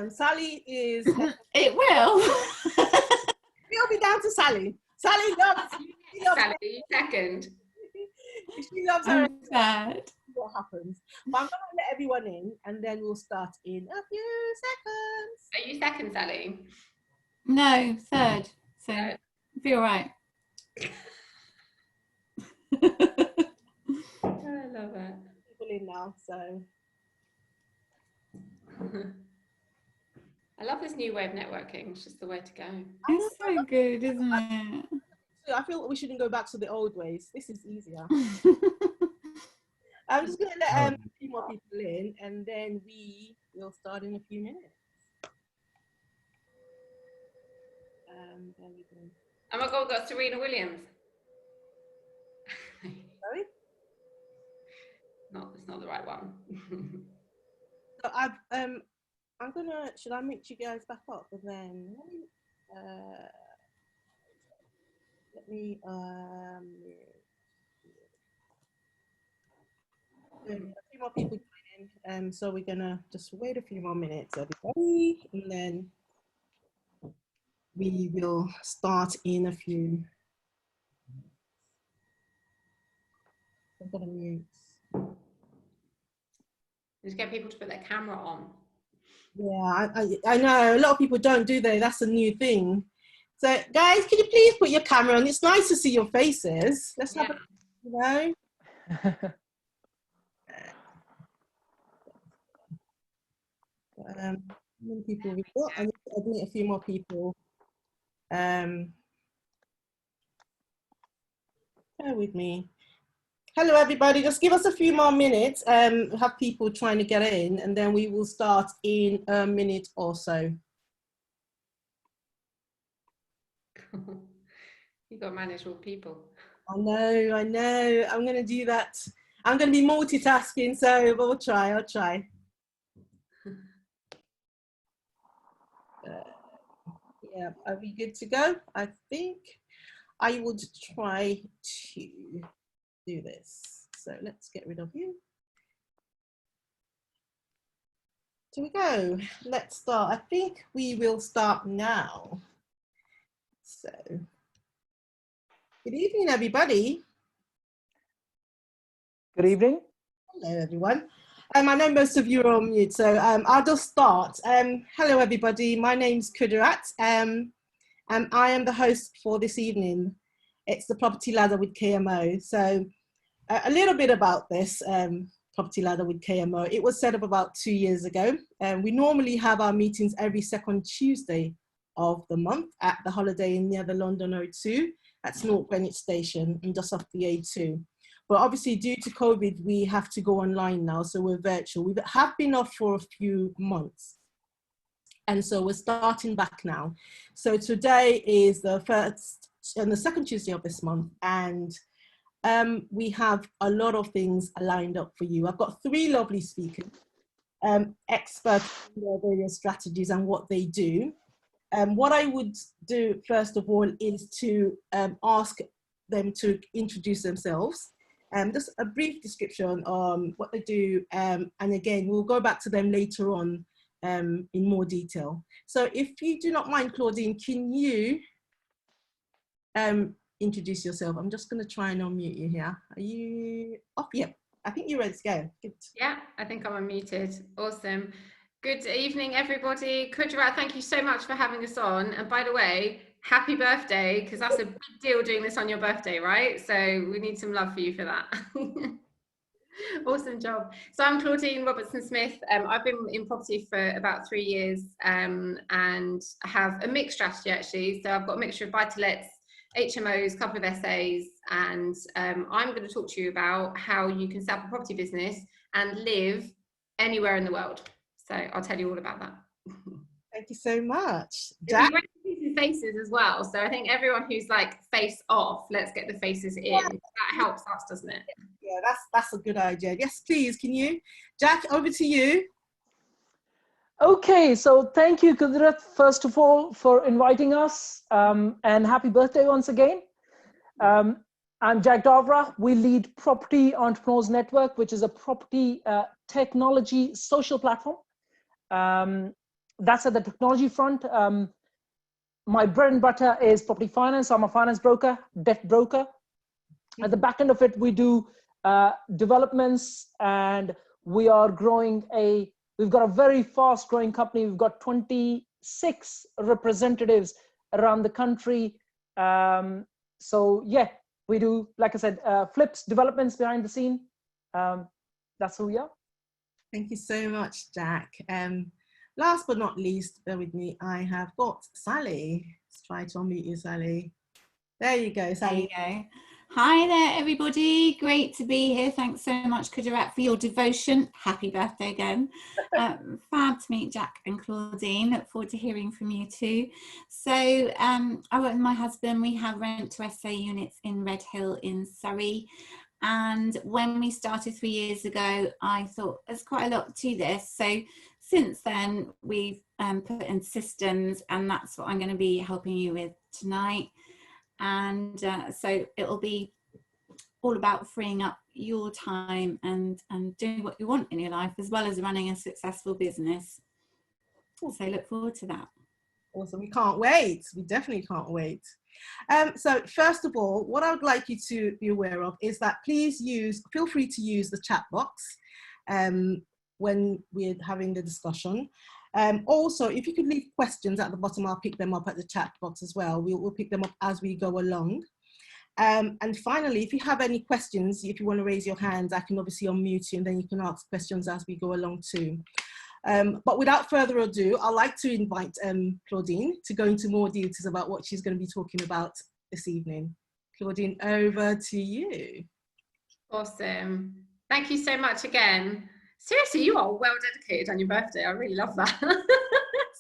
Sally is... It will. It'll be down to Sally. Sally loves... Sally, second. She loves her... I'm sad. What happens. But I'm going to let everyone in and then we'll start in a few seconds. Are you second, Sally? No, third. So Third. it'll be all right. I love it. People in now, so... I love this new way of networking. It's just the way to go. It's so good, isn't it? I feel we shouldn't go back to the old ways. This is easier. I'm just going to let a few more people in and then we will start in a few minutes. There we go. Oh my God, we've got Serena Williams. Sorry? No, it's not the right one. So I'm gonna, should I mix you guys back up and then let me a few more people join in, so we're gonna just wait a few more minutes, everybody, and then we will start in a few. I'm gonna mute. Just get people to put their camera on. Yeah, I know a lot of people don't, do they? That's a new thing. So guys, can you please put your camera on? It's nice to see your faces. Let's have a, you know. How many people we've got? I need to admit a few more people. Bear with me. Hello, everybody. Just give us a few more minutes. Have people trying to get in, and then we will start in a minute or so. You've got to manage all people. I know. I'm going to do that. I'm going to be multitasking, so we'll try. I'll try. Yeah, are we good to go? I think I would try to do this. So let's get rid of you. Here we go. Let's start. I think we will start now. So, good evening, everybody. Good evening. Hello, everyone. I know most of you are on mute, so I'll just start. Hello, everybody. My name's Kudirat, and I am the host for this evening. It's the Property Ladder with KMO. So, a little bit about this Property Ladder with KMO. It was set up about 2 years ago. We normally have our meetings every second Tuesday of the month at the Holiday Inn near the London O2 at North Greenwich Station and just off the A2. But obviously, due to COVID, we have to go online now, so we're virtual. We have been off for a few months, and so we're starting back now. So today is the first and the second Tuesday of this month, and we have a lot of things lined up for you. I've got 3 lovely speakers, experts in their various strategies and what they do. What I would do, first of all, is to ask them to introduce themselves. Just a brief description on what they do, and again, we'll go back to them later on in more detail. So if you do not mind, Claudine, can you introduce yourself? I'm just going to try and unmute you here. Are you off? Yep, I think you're ready to go. Good. Yeah, I think I'm unmuted. Awesome. Good evening, everybody. Kudirat, thank you so much for having us on. And by the way, happy birthday, because that's a big deal doing this on your birthday, right? So we need some love for you for that. Awesome job. So I'm Claudine Robertson-Smith. I've been in property for about 3 years and have a mixed strategy, actually. So I've got a mixture of buy-to-lets, HMOs, a couple of essays, and I'm going to talk to you about how you can set up a property business and live anywhere in the world. So I'll tell you all about that. Thank you so much. Jack? Faces as well. So I think everyone who's like face off, let's get the faces in. Yeah. That helps us, doesn't it? Yeah, that's a good idea. Yes, please. Can you? Jack, over to you. Okay, so thank you, Kudirat, first of all, for inviting us, and happy birthday once again. I'm Jack Dovra. We lead Property Entrepreneurs Network, which is a property technology social platform. that's at the technology front. My bread and butter is property finance. I'm a finance broker, debt broker. At the back end of it, we do developments, and we are growing we've got a very fast growing company. We've got 26 representatives around the country. So yeah, we do, like I said, flips, developments behind the scene. That's who we are. Thank you so much, Jack. Last but not least, bear with me, I have got Sally. Let's try to unmute you, Sally. There you go, Sally. There you go. Hi there, everybody. Great to be here. Thanks so much, Kudirat, for your devotion. Happy birthday again. Fab to meet Jack and Claudine. Look forward to hearing from you too. So I work with my husband. We have rent to SA units in Red Hill in Surrey. And when we started 3 years ago, I thought there's quite a lot to this. So since then, we've put in systems, and that's what I'm going to be helping you with tonight. And so it'll be all about freeing up your time and doing what you want in your life, as well as running a successful business. So look forward to that. Awesome. We can't wait. We definitely can't wait. So first of all, what I would like you to be aware of is that feel free to use the chat box when we're having the discussion. Also, if you could leave questions at the bottom, I'll pick them up at the chat box as well. We'll pick them up as we go along. And finally, if you have any questions, if you want to raise your hands, I can obviously unmute you, and then you can ask questions as we go along too. But without further ado, I'd like to invite Claudine to go into more details about what she's going to be talking about this evening. Claudine, over to you. Awesome. Thank you so much again. Seriously, you are well dedicated on your birthday. I really love that.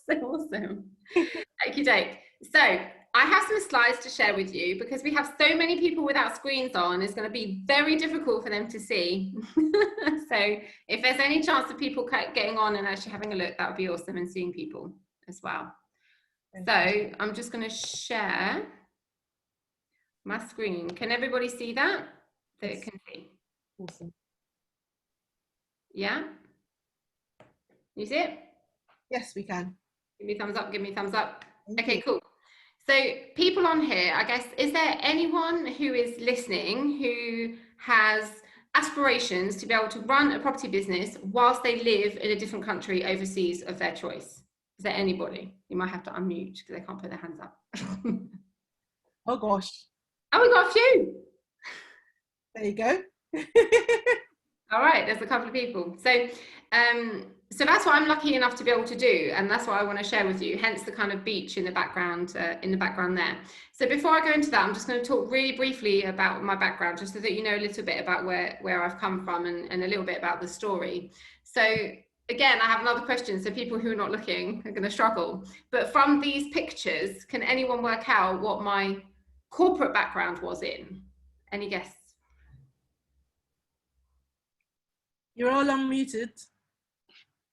So awesome. Thank you, Jake. So I have some slides to share with you because we have so many people without screens on. It's going to be very difficult for them to see. So if there's any chance of people getting on and actually having a look, that would be awesome, and seeing people as well. So I'm just going to share my screen. Can everybody see that? That it can see. Awesome. Yeah? You see it? Yes, we can. Give me thumbs up, give me thumbs up. Okay, cool. So people on here, I guess, is there anyone who is listening who has aspirations to be able to run a property business whilst they live in a different country overseas of their choice? Is there anybody? You might have to unmute because they can't put their hands up. Oh gosh. Oh, we got a few. There you go. All right, there's a couple of people. So so that's what I'm lucky enough to be able to do, and that's what I want to share with you, hence the kind of beach in the background there. So before I go into that, I'm just going to talk really briefly about my background, just so that you know a little bit about where I've come from, and a little bit about the story. So again, I have another question, so people who are not looking are going to struggle. But from these pictures, can anyone work out what my corporate background was in? Any guess? You're all unmuted.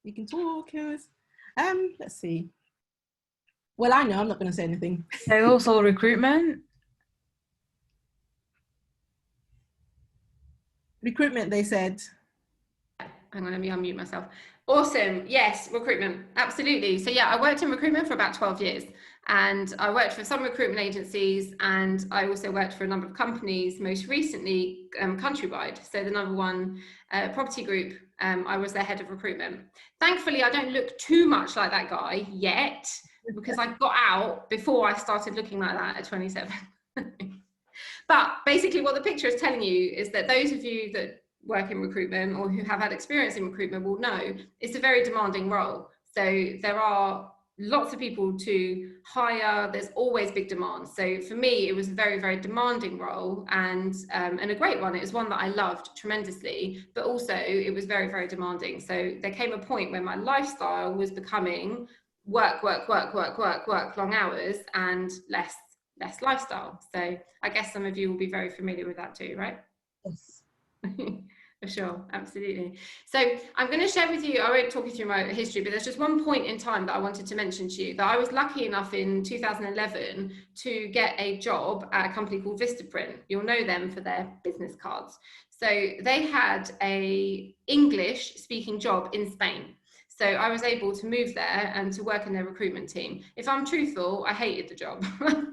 You can talk. Let's see. Well, I know I'm not going to say anything. Sales or recruitment? Recruitment, they said. Hang on, let me unmute myself. Awesome. Yes, recruitment. Absolutely. So yeah, I worked in recruitment for about 12 years, and I worked for some recruitment agencies, and I also worked for a number of companies, most recently countrywide. So the #1 property group, I was their head of recruitment. Thankfully, I don't look too much like that guy yet, because I got out before I started looking like that at 27. But basically what the picture is telling you is that those of you that work in recruitment or who have had experience in recruitment will know it's a very demanding role. So there are lots of people to hire, there's always big demand. So for me, it was a very, very demanding role, and a great one. It was one that I loved tremendously, but also it was very, very demanding. So there came a point where my lifestyle was becoming work, long hours, and less lifestyle. So I guess some of you will be very familiar with that too, right? Yes. For sure, absolutely. So I'm going to share with you, I won't talk you through my history, but there's just one point in time that I wanted to mention to you, that I was lucky enough in 2011 to get a job at a company called Vistaprint. You'll know them for their business cards. So they had a English speaking job in Spain. So I was able to move there and to work in their recruitment team. If I'm truthful, I hated the job.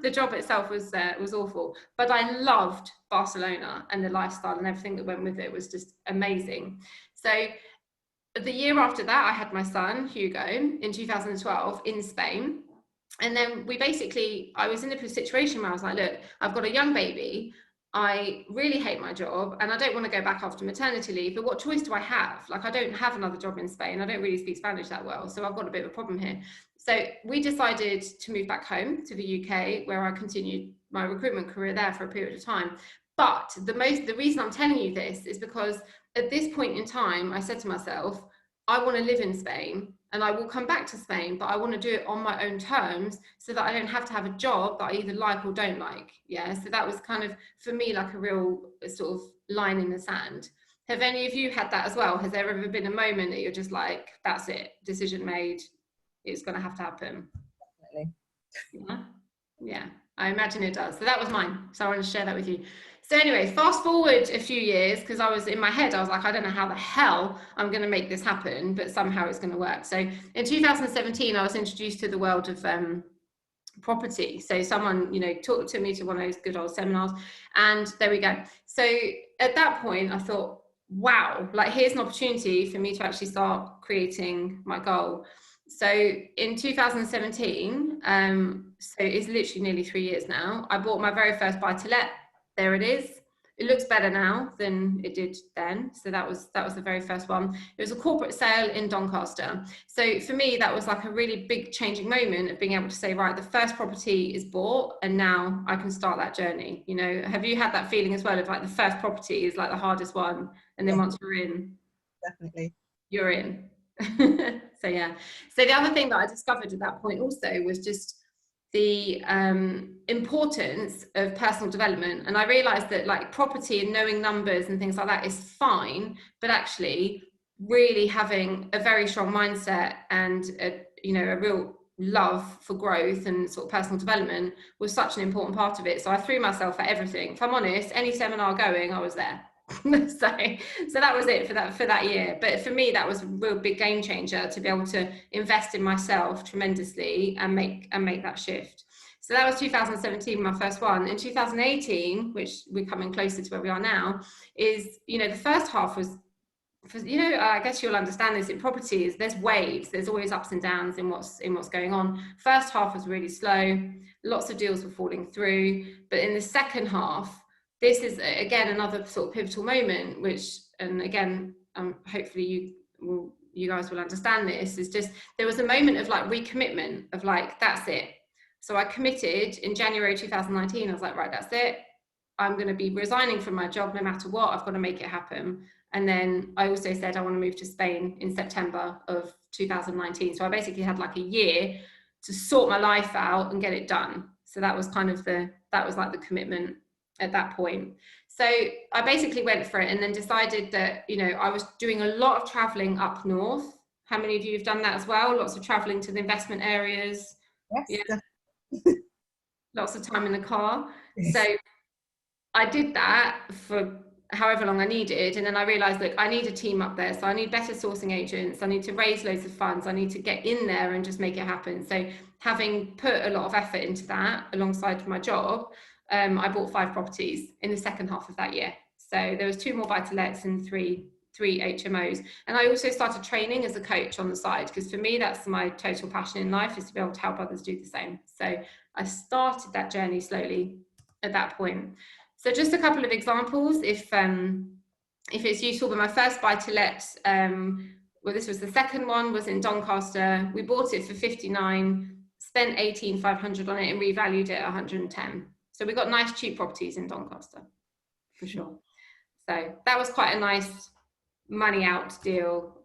The job itself was awful, but I loved Barcelona, and the lifestyle and everything that went with it was just amazing. So the year after that, I had my son, Hugo, in 2012 in Spain. And then I was in a situation where I was like, look, I've got a young baby. I really hate my job and I don't want to go back after maternity leave, but what choice do I have? Like, I don't have another job in Spain. I don't really speak Spanish that well. So I've got a bit of a problem here. So we decided to move back home to the UK, where I continued my recruitment career there for a period of time. But the reason I'm telling you this is because at this point in time, I said to myself, I want to live in Spain and I will come back to Spain, but I want to do it on my own terms so that I don't have to have a job that I either like or don't like. Yeah. So that was kind of, for me, like a real sort of line in the sand. Have any of you had that as well? Has there ever been a moment that you're just like, that's it, decision made, it's going to have to happen? Definitely. Yeah. Yeah, I imagine it does. So that was mine. So I want to share that with you. So anyway, fast forward a few years, because I was in my head, I was like, I don't know how the hell I'm going to make this happen, but somehow it's going to work. So in 2017, I was introduced to the world of property. So someone, took me to one of those good old seminars, and there we go. So at that point, I thought, wow, like here's an opportunity for me to actually start creating my goal. So in 2017, so it's literally nearly 3 years now, I bought my very first buy-to-let. There it is. It looks better now than it did then. So that was the very first one. It was a corporate sale in Doncaster. So for me, that was like a really big changing moment of being able to say, right, the first property is bought and now I can start that journey. Have you had that feeling as well of like the first property is like the hardest one, and then once you're in, Definitely, you're in. So yeah. So the other thing that I discovered at that point also was just the importance of personal development. And I realized that like property and knowing numbers and things like that is fine, but actually really having a very strong mindset and a real love for growth and sort of personal development was such an important part of it. So I threw myself at everything. If I'm honest, any seminar going, I was there. so that was it for that year. But for me, that was a real big game changer to be able to invest in myself tremendously and make that shift. So that was 2017, my first one. In 2018, which we're coming closer to where we are now, is the first half was, I guess you'll understand this in properties, there's waves, there's always ups and downs in what's going on. First half was really slow, lots of deals were falling through, but in the second half, this is again another sort of pivotal moment, which, and again, hopefully you guys will understand this, is just there was a moment of like recommitment of like, that's it. So I committed in January 2019. I was like, right, that's it. I'm going to be resigning from my job no matter what. I've got to make it happen. And then I also said I want to move to Spain in September of 2019. So I basically had like a year to sort my life out and get it done. So that was kind of that was like the commitment at that point. So I basically went for it and then decided that, I was doing a lot of traveling up north. How many of you have done that as well? Lots of traveling to the investment areas. yes. Yeah. Lots of time in the car. Yes. So I did that for however long I needed. And then I realized, look, I need a team up there. So I need better sourcing agents. I need to raise loads of funds. I need to get in there and just make it happen. So having put a lot of effort into that alongside my job, I bought 5 properties in the second half of that year. So there was 2 more buy-to-lets and 3 HMOs. And I also started training as a coach on the side, because for me, that's my total passion in life, is to be able to help others do the same. So I started that journey slowly at that point. So just a couple of examples, if it's useful, but my first buy-to-let, well, this was the second one, was in Doncaster. We bought it for 59, spent 18,500 on it and revalued it at 110. So we got nice cheap properties in Doncaster, for sure. So that was quite a nice money out deal,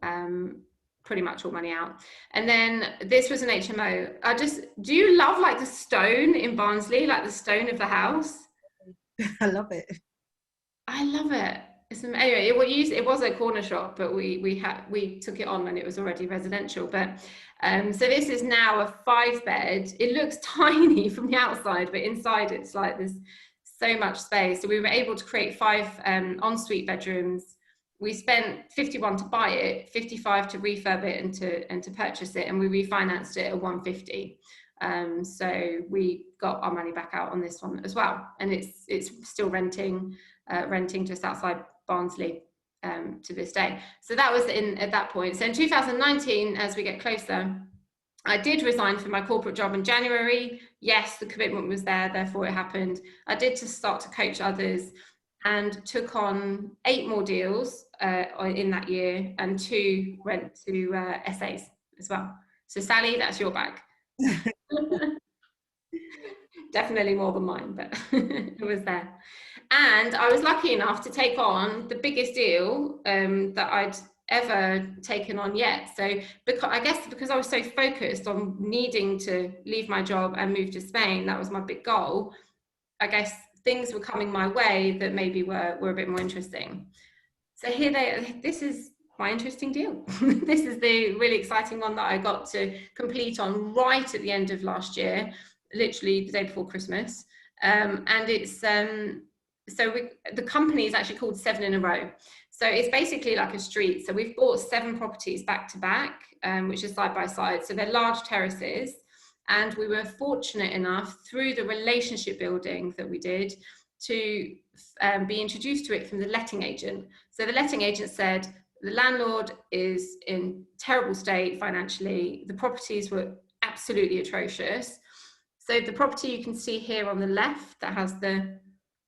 pretty much all money out. And then this was an HMO. Do you love like the stone in Barnsley, like the stone of the house? I love it. I love it. Anyway, it was a corner shop, but we took it on when it was already residential. But so this is now a 5-bed. It looks tiny from the outside, but inside it's like there's so much space. So we were able to create 5 ensuite bedrooms, we spent 51 to buy it, 55 to refurb it and to purchase it, and we refinanced it at 150. So we got our money back out on this one as well, and it's still renting just outside Barnsley to this day. So that was at that point. So in 2019, as we get closer, I did resign from my corporate job in January. Yes, the commitment was there, therefore it happened. I did to start to coach others and took on 8 more deals in that year, and 2 went to essays as well. So Sally, that's your bag. Definitely more than mine, but it was there. And I was lucky enough to take on the biggest deal that I'd ever taken on yet. So I guess because I was so focused on needing to leave my job and move to Spain, that was my big goal. I guess things were coming my way that maybe were a bit more interesting. So this is my interesting deal. This is the really exciting one that I got to complete on right at the end of last year, literally the day before Christmas. And it's the company is actually called 7 in a Row. So it's basically like a street. So we've bought 7 properties back to back, which are side by side. So they're large terraces. And we were fortunate enough through the relationship building that we did to be introduced to it from the letting agent. So the letting agent said, the landlord is in terrible state financially. The properties were absolutely atrocious. So the property you can see here on the left that has the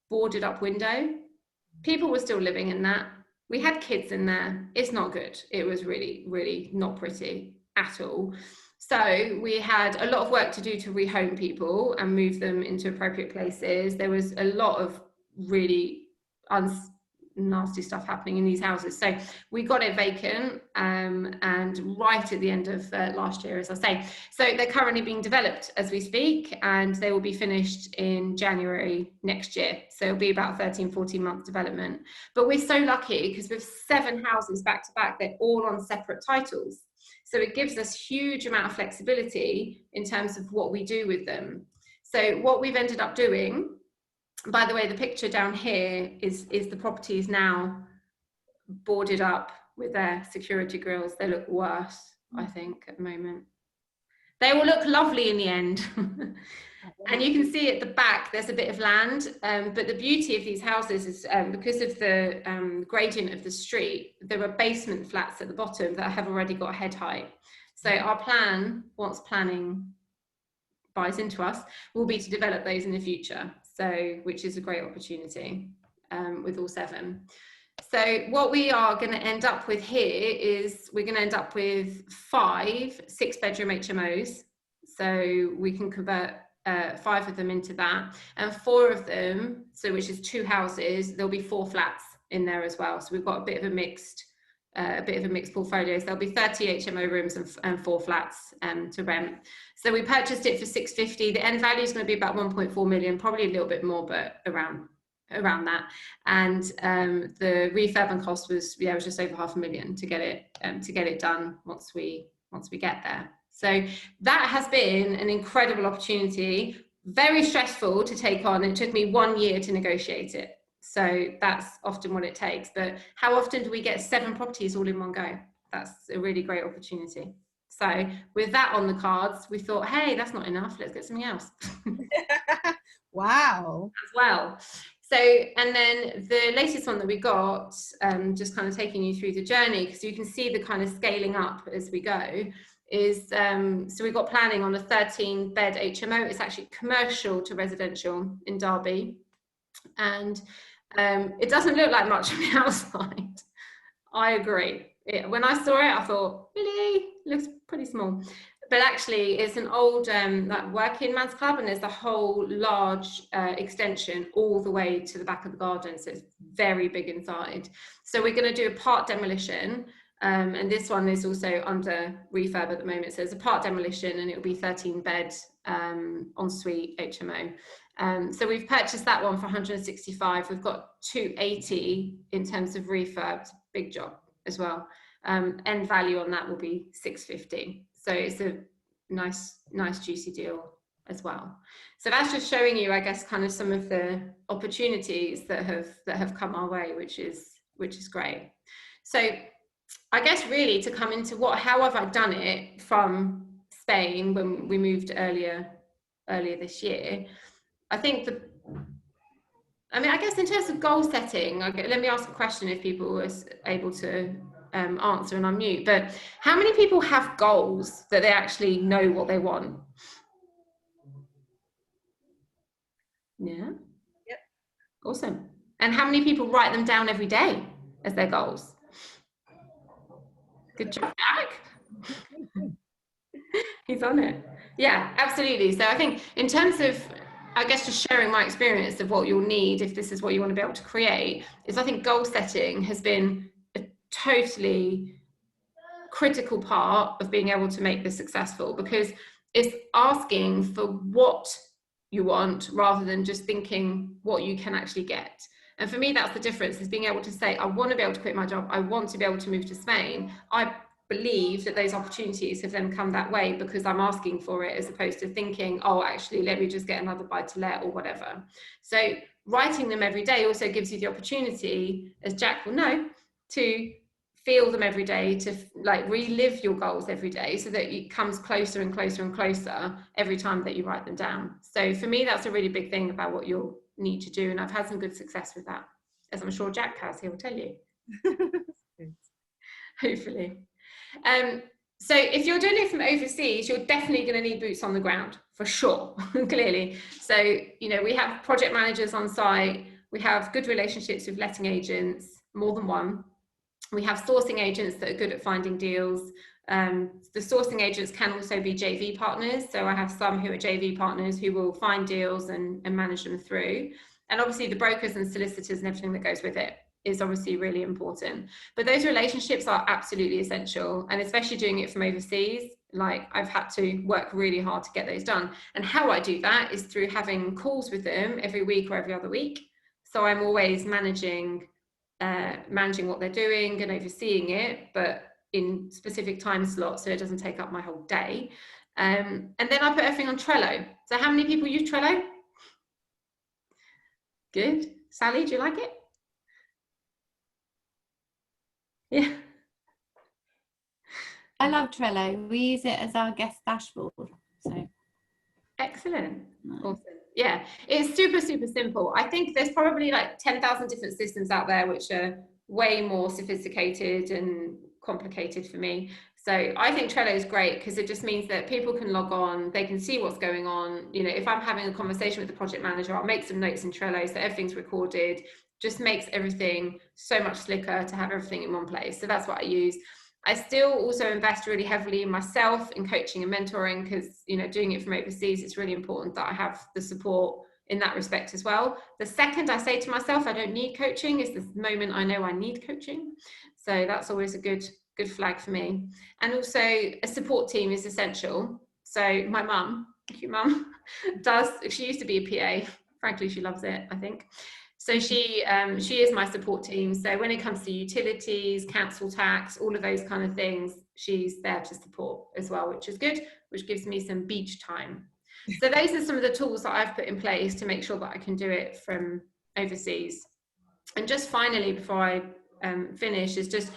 boarded up window, people were still living in that. We had kids in there. It's not good. It was really, really not pretty at all. So we had a lot of work to do to rehome people and move them into appropriate places. There was a lot of really nasty stuff happening in these houses. So we got it vacant and right at the end of last year, as I say. So they're currently being developed as we speak, and they will be finished in January next year. So it'll be about 13, 14 month development. But we're so lucky because with 7 houses back to back, they're all on separate titles. So it gives us huge amount of flexibility in terms of what we do with them. So what we've ended up doing, by the way, the picture down here is the properties now boarded up with their security grills. They look worse, I think, at the moment. They will look lovely in the end. And you can see at the back, there's a bit of land. But the beauty of these houses is because of the gradient of the street, there are basement flats at the bottom that have already got head height. So our plan, once planning buys into us, will be to develop those in the future. So, which is a great opportunity with all 7. So what we are going to end up with here is we're going to end up with 5 6-bedroom HMOs. So we can convert 5 of them into that, and 4 of them, so which is 2 houses, there'll be 4 flats in there as well. So we've got a bit of a mixed portfolio. So there'll be 30 HMO rooms and 4 flats to rent. So we purchased it for 650. The end value is going to be about 1.4 million, probably a little bit more, but around that. And the refurb and cost was just over $500,000 to get it done once we get there. So that has been an incredible opportunity, very stressful to take on. It took me 1 year to negotiate it. So that's often what it takes. But how often do we get 7 properties all in one go? That's a really great opportunity. So with that on the cards, we thought, hey, that's not enough. Let's get something else. Wow. As well. So, and then the latest one that we got, just kind of taking you through the journey, because you can see the kind of scaling up as we go, is, so we've got planning on a 13-bed HMO. It's actually commercial to residential in Derby. And it doesn't look like much from the outside. I agree. When I saw it, I thought, really? It looks pretty small. But actually, it's an old like working man's club, and there's a whole large extension all the way to the back of the garden. So it's very big inside. So we're going to do a part demolition. And this one is also under refurb at the moment. So there's a part demolition, and it'll be 13-bed ensuite HMO. So we've purchased that one for 165. We've got 280 in terms of refurb. Big job as well. End value on that will be 650. So it's a nice juicy deal as well. So that's just showing you, I guess, kind of some of the opportunities that have come our way, which is which is great. So I guess really to come into how have I done it from Spain when we moved earlier this year, I think I guess in terms of goal setting, let me ask a question if people were able to answer and unmute, but how many people have goals that they actually know what they want? Yeah. Yep. Awesome. And how many people write them down every day as their goals? Good job, Jack. He's on it. Yeah, absolutely. So I think in terms of, I guess, just sharing my experience of what you'll need if this is what you want to be able to create, is I think goal setting has been a totally critical part of being able to make this successful, because it's asking for what you want rather than just thinking what you can actually get. And for me, that's the difference, is being able to say, I want to be able to quit my job. I want to be able to move to Spain. I believe that those opportunities have then come that way because I'm asking for it, as opposed to thinking, oh, actually, let me just get another buy-to-let or whatever. So writing them every day also gives you the opportunity, as Jack will know, to feel them every day, to like relive your goals every day, so that it comes closer and closer and closer every time that you write them down. So for me, that's a really big thing about what you'll need to do, and I've had some good success with that, as I'm sure Jack has. He will tell you. Hopefully. So if you're doing it from overseas, you're definitely going to need boots on the ground, for sure. Clearly. So, you know, we have project managers on site, we have good relationships with letting agents, more than one. We have sourcing agents that are good at finding deals. The sourcing agents can also be JV partners. So I have some who are JV partners who will find deals and manage them through. And obviously the brokers and solicitors and everything that goes with it is obviously really important. But those relationships are absolutely essential. And especially doing it from overseas, like I've had to work really hard to get those done. And how I do that is through having calls with them every week or every other week. So I'm always managing what they're doing and overseeing it, but in specific time slots, so it doesn't take up my whole day. And then I put everything on Trello. So how many people use Trello? Good. Sally, do you like it? Yeah. I love Trello. We use it as our guest dashboard. So Excellent. Awesome. Yeah, it's super, super simple. I think there's probably like 10,000 different systems out there which are way more sophisticated and complicated for me. So I think Trello is great because it just means that people can log on, they can see what's going on. You know, if I'm having a conversation with the project manager, I'll make some notes in Trello so everything's recorded. Just makes everything so much slicker to have everything in one place. So that's what I use. I still also invest really heavily in myself, in coaching and mentoring, because, you know, doing it from overseas, it's really important that I have the support in that respect as well. The second I say to myself, I don't need coaching, is the moment I know I need coaching. So that's always a good flag for me. And also a support team is essential. So my mum, thank you mum, she used to be a PA. Frankly, she loves it, I think. So she is my support team. So when it comes to utilities, council tax, all of those kind of things, she's there to support as well, which is good, which gives me some beach time. So those are some of the tools that I've put in place to make sure that I can do it from overseas. And just finally, before I finish, is just,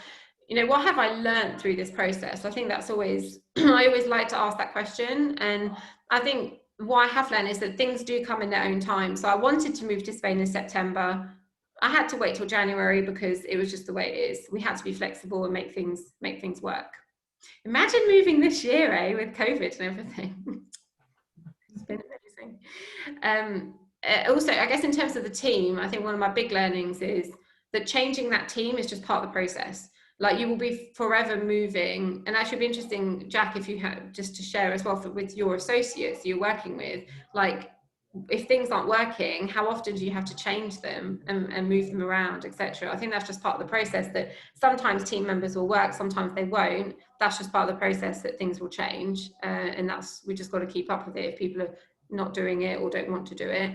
you know, what have I learned through this process? I think that's always, I always like to ask that question. And I think what I have learned is that things do come in their own time. So I wanted to move to Spain in September. I had to wait till January because it was just the way it is. We had to be flexible and make things work. Imagine moving this year, with COVID and everything. It's been amazing. Also, I guess in terms of the team, I think one of my big learnings is that changing that team is just part of the process. Like, you will be forever moving. And actually, it'd be interesting, Jack, if you had just to share as well with your associates you're working with, like, if things aren't working, how often do you have to change them and move them around, etc. I think that's just part of the process, that sometimes team members will work, sometimes they won't. That's just part of the process, that things will change. And we just got to keep up with it if people are not doing it or don't want to do it.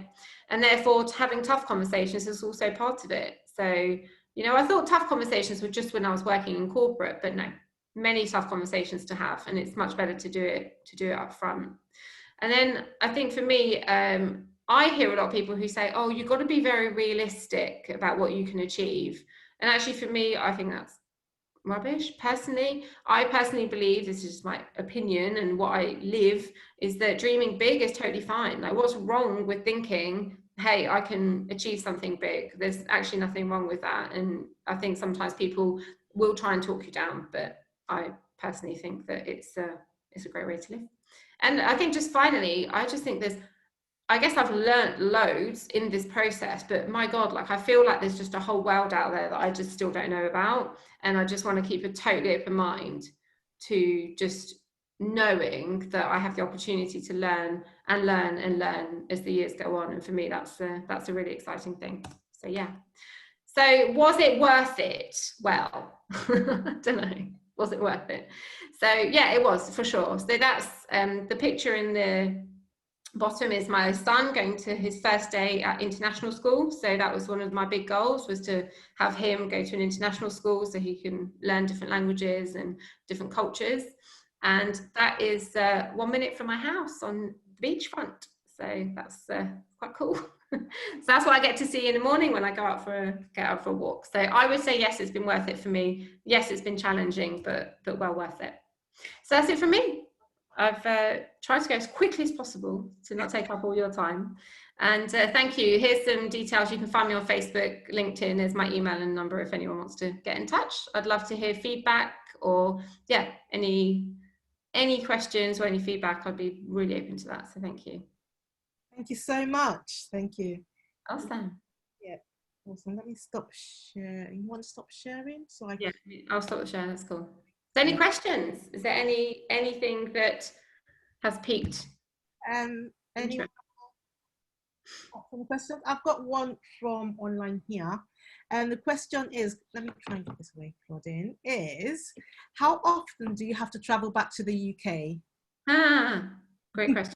And therefore, having tough conversations is also part of it. So, you know, I thought tough conversations were just when I was working in corporate, but no, many tough conversations to have, and it's much better to do it up front. And then I think for me, I hear a lot of people who say, oh, you've got to be very realistic about what you can achieve. And actually for me, I think that's rubbish. Personally, I personally believe, this is just my opinion and what I live, is that dreaming big is totally fine. Like, what's wrong with thinking, hey, I can achieve something big? There's actually nothing wrong with that. And I think sometimes people will try and talk you down, but I personally think that it's a great way to live. And I think just finally, I just think I guess I've learnt loads in this process, but my God, like, I feel like there's just a whole world out there that I just still don't know about. And I just want to keep a totally open mind to just knowing that I have the opportunity to learn and learn and learn as the years go on. And for me, that's a really exciting thing. So yeah. So was it worth it? Well, I don't know. Was it worth it? So yeah, it was, for sure. So that's the picture in the bottom is my son going to his first day at international school. So that was one of my big goals, was to have him go to an international school so he can learn different languages and different cultures. And that is 1 minute from my house on the beachfront. So that's quite cool. So that's what I get to see in the morning when I get out for a walk. So I would say yes, it's been worth it for me. Yes, it's been challenging, but well worth it. So that's it from me. I've tried to go as quickly as possible to not take up all your time. And thank you. Here's some details. You can find me on Facebook, LinkedIn. There's my email and number if anyone wants to get in touch. I'd love to hear feedback, or yeah, any questions or any feedback. I'd be really open to that. So thank you. Thank you so much. Thank you. Awesome. Yeah. Awesome. Let me stop sharing. You want to stop sharing? So yeah, I'll stop the share. That's cool. So any questions? Is there anything that has piqued any questions? I've got one from online here, and the question is, let me try and get this away, Claudine, is how often do you have to travel back to the UK? Great question.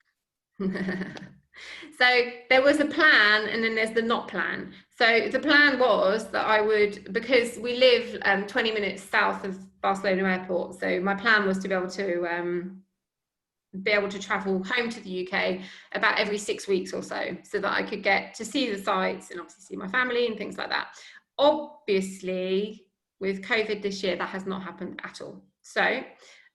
So there was a plan, and then there's the not plan. So the plan was that I would, because we live 20 minutes south of Barcelona Airport, so my plan was to be able to travel home to the UK about every 6 weeks or so that I could get to see the sites and obviously see my family and things like that. Obviously, with COVID this year, that has not happened at all. So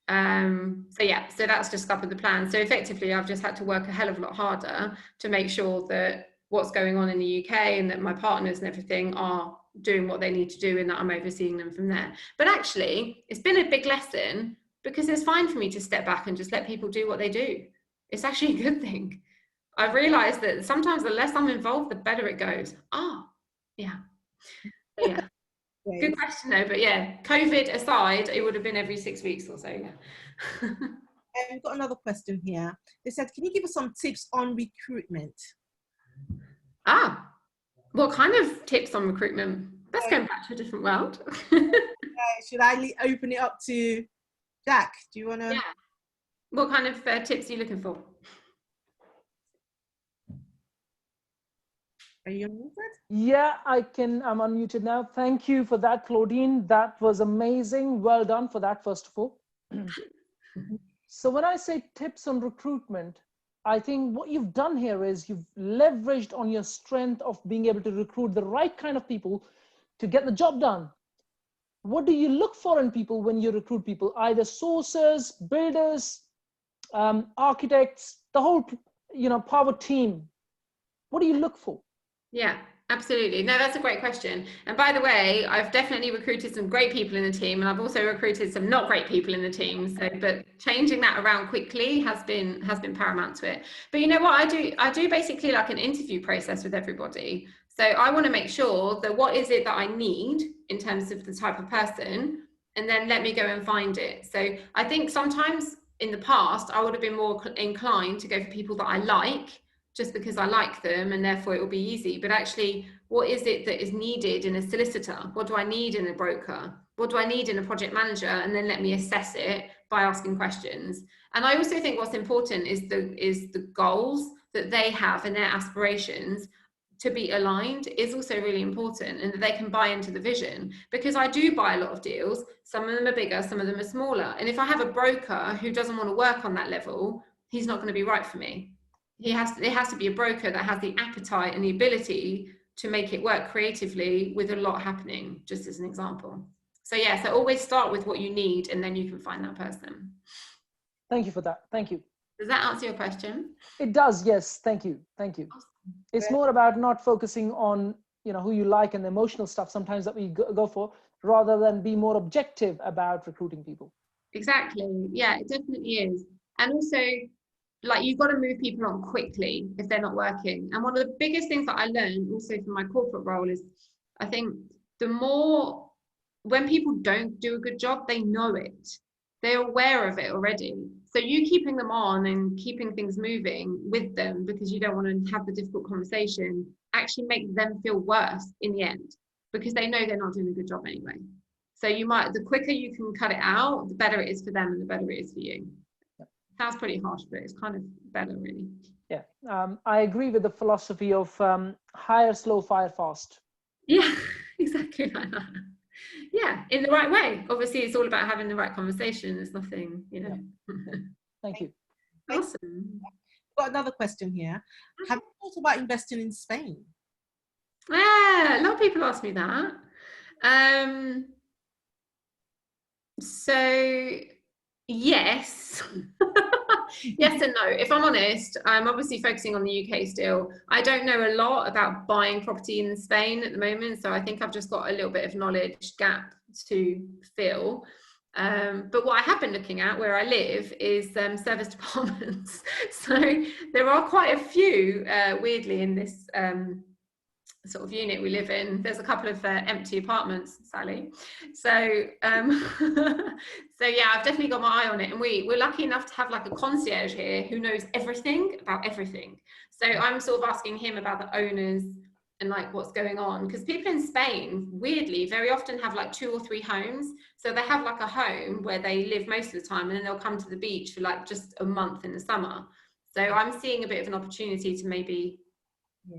yeah, so that's just up with the plan. So effectively, I've just had to work a hell of a lot harder to make sure that what's going on in the UK and that my partners and everything are doing what they need to do, and that I'm overseeing them from there. But actually, it's been a big lesson, because it's fine for me to step back and just let people do what they do. It's actually a good thing. I've realized that sometimes the less I'm involved, the better it goes. Yeah. So, yeah. Good question though, but yeah, COVID aside, it would have been every 6 weeks or so. Yeah. We've got another question here. They said, can you give us some tips on recruitment? What kind of tips on recruitment? Let's go back to a different world. Should I open it up to Jack? Do you want to? Yeah. What kind of tips are you looking for? Are you unmuted? Yeah, I can. I'm unmuted now. Thank you for that, Claudine. That was amazing. Well done for that, first of all. So when I say tips on recruitment, I think what you've done here is you've leveraged on your strength of being able to recruit the right kind of people to get the job done. What do you look for in people when you recruit people? Either sourcers, builders, architects, the whole, power team. What do you look for? Yeah, absolutely. No, that's a great question. And by the way, I've definitely recruited some great people in the team, and I've also recruited some not great people in the team. So, but changing that around quickly has been paramount to it. But you know what I do basically like an interview process with everybody. So I want to make sure that what is it that I need in terms of the type of person, and then let me go and find it. So I think sometimes in the past, I would have been more inclined to go for people that I like, just because I like them and therefore it will be easy. But actually, what is it that is needed in a solicitor? What do I need in a broker? What do I need in a project manager? And then let me assess it by asking questions. And I also think what's important is the goals that they have and their aspirations to be aligned is also really important, and that they can buy into the vision. Because I do buy a lot of deals. Some of them are bigger, some of them are smaller. And if I have a broker who doesn't want to work on that level, he's not going to be right for me. It has to be a broker that has the appetite and the ability to make it work creatively with a lot happening, just as an example. So yeah, so always start with what you need and then you can find that person. Thank you for that. Thank you. Does that answer your question? It does, yes. Thank you. Thank you. Awesome. It's more about not focusing on, you know, who you like and the emotional stuff sometimes that we go for, rather than be more objective about recruiting people. Exactly. Yeah, it definitely is. And also, like, you've got to move people on quickly if they're not working. And one of the biggest things that I learned also from my corporate role is, I think the more, when people don't do a good job, they know it. They're aware of it already. So you keeping them on and keeping things moving with them because you don't want to have the difficult conversation actually makes them feel worse in the end, because they know they're not doing a good job anyway. So you might, the quicker you can cut it out, the better it is for them and the better it is for you. Sounds pretty harsh, but it's kind of better, really. Yeah, I agree with the philosophy of hire slow, fire fast. Yeah, exactly like that. Yeah, in the right way. Obviously, it's all about having the right conversation. There's nothing, you know. Yeah. Thank you. Awesome. Got another question here. Have you thought about investing in Spain? Yeah, a lot of people ask me that. So yes. Yes and no. If I'm honest, I'm obviously focusing on the UK still. I don't know a lot about buying property in Spain at the moment, so I think I've just got a little bit of knowledge gap to fill. But what I have been looking at where I live is service departments. So there are quite a few, weirdly, in this sort of unit we live in. There's a couple of empty apartments, Sally. So so yeah, I've definitely got my eye on it, and we're lucky enough to have like a concierge here who knows everything about everything. So I'm sort of asking him about the owners and like what's going on, because people in Spain weirdly very often have like 2 or 3 homes. So they have like a home where they live most of the time, and then they'll come to the beach for like just a month in the summer. So I'm seeing a bit of an opportunity to maybe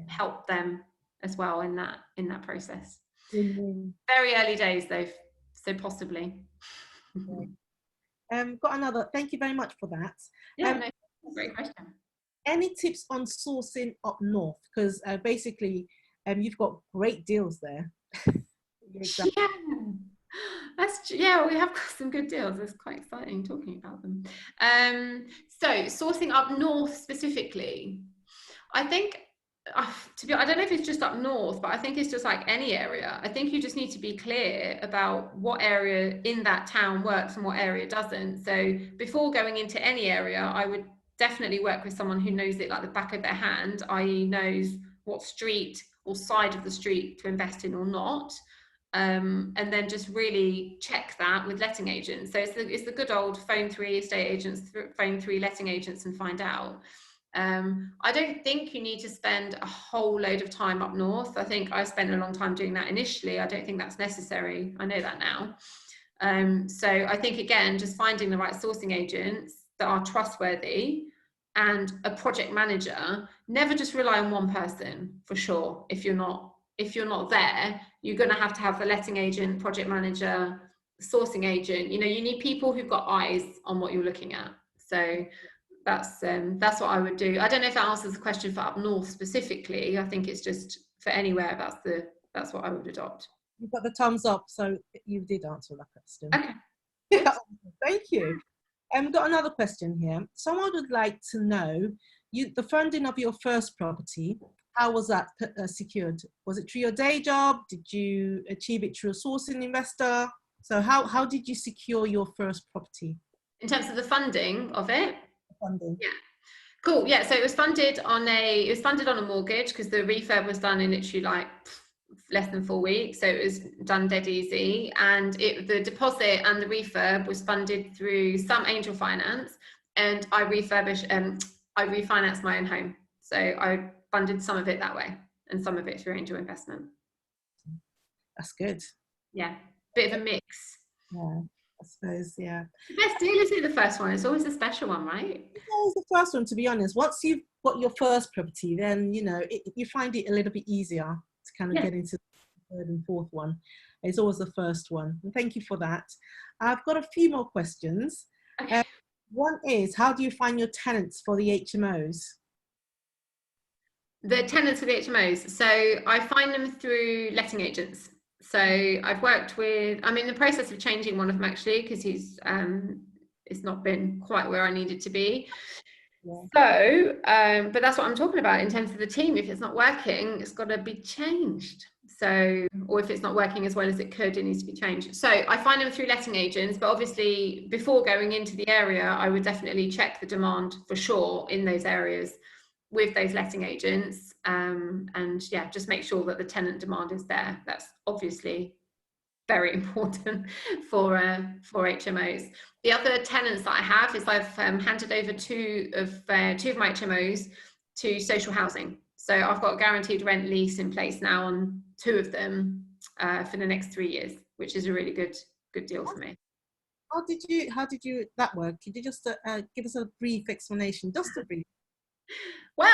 help them as well in that process. Very early days though, so possibly. Got another. Thank you very much for that. Yeah, no, great question. Any tips on sourcing up north? Because basically, you've got great deals there. Yeah, yeah, we have got some good deals. It's quite exciting talking about them. So sourcing up north specifically, I think. I don't know if it's just up north, but I think it's just like any area. I think you just need to be clear about what area in that town works and what area doesn't. So before going into any area, I would definitely work with someone who knows it like the back of their hand, i.e. knows what street or side of the street to invest in or not. And then just really check that with letting agents. So it's the good old phone 3 estate agents, phone 3 letting agents and find out. I don't think you need to spend a whole load of time up north. I think I spent a long time doing that initially. I don't think that's necessary. I know that now. So I think, again, just finding the right sourcing agents that are trustworthy and a project manager. Never just rely on one person, for sure. If you're not there, you're going to have the letting agent, project manager, sourcing agent. You know, you need people who've got eyes on what you're looking at. So that's what I would do. I don't know if that answers the question for up north specifically. I think it's just for anywhere. That's what I would adopt. You've got the thumbs up, so you did answer that question. Okay. Yeah, thank you. Got another question here. Someone would like to know the funding of your first property. How was that secured? Was it through your day job? Did you achieve it through a sourcing investor? So how did you secure your first property? In terms of the funding of it? Funding. Yeah. Cool. Yeah. So it was funded on a mortgage, because the refurb was done in literally like less than 4 weeks. So it was done dead easy. And the deposit and the refurb was funded through some angel finance, and I refinanced my own home. So I funded some of it that way and some of it through angel investment. That's good. Yeah. Bit of a mix. Yeah. I suppose, yeah. The best deal is the first one. It's always a special one, right? It's always the first one, to be honest. Once you've got your first property, then, you know, you find it a little bit easier to kind of get into the third and fourth one. It's always the first one. And thank you for that. I've got a few more questions. Okay. One is, how do you find your tenants for the HMOs? The tenants for the HMOs. So I find them through letting agents. So I've worked with, I'm in the process of changing one of them actually, because he's it's not been quite where I needed to be. Yeah. So, but that's what I'm talking about in terms of the team. If it's not working, it's got to be changed. So, or if it's not working as well as it could, it needs to be changed. So I find them through letting agents, but obviously before going into the area, I would definitely check the demand for sure in those areas with those letting agents, and yeah, just make sure that the tenant demand is there. That's obviously very important for HMOs. The other tenants that I have is I've handed over two of my HMOs to social housing. So I've got a guaranteed rent lease in place now on 2 of them for the next 3 years, which is a really good deal for me. How did you that work? Could you just give us a brief explanation, just a brief? Well,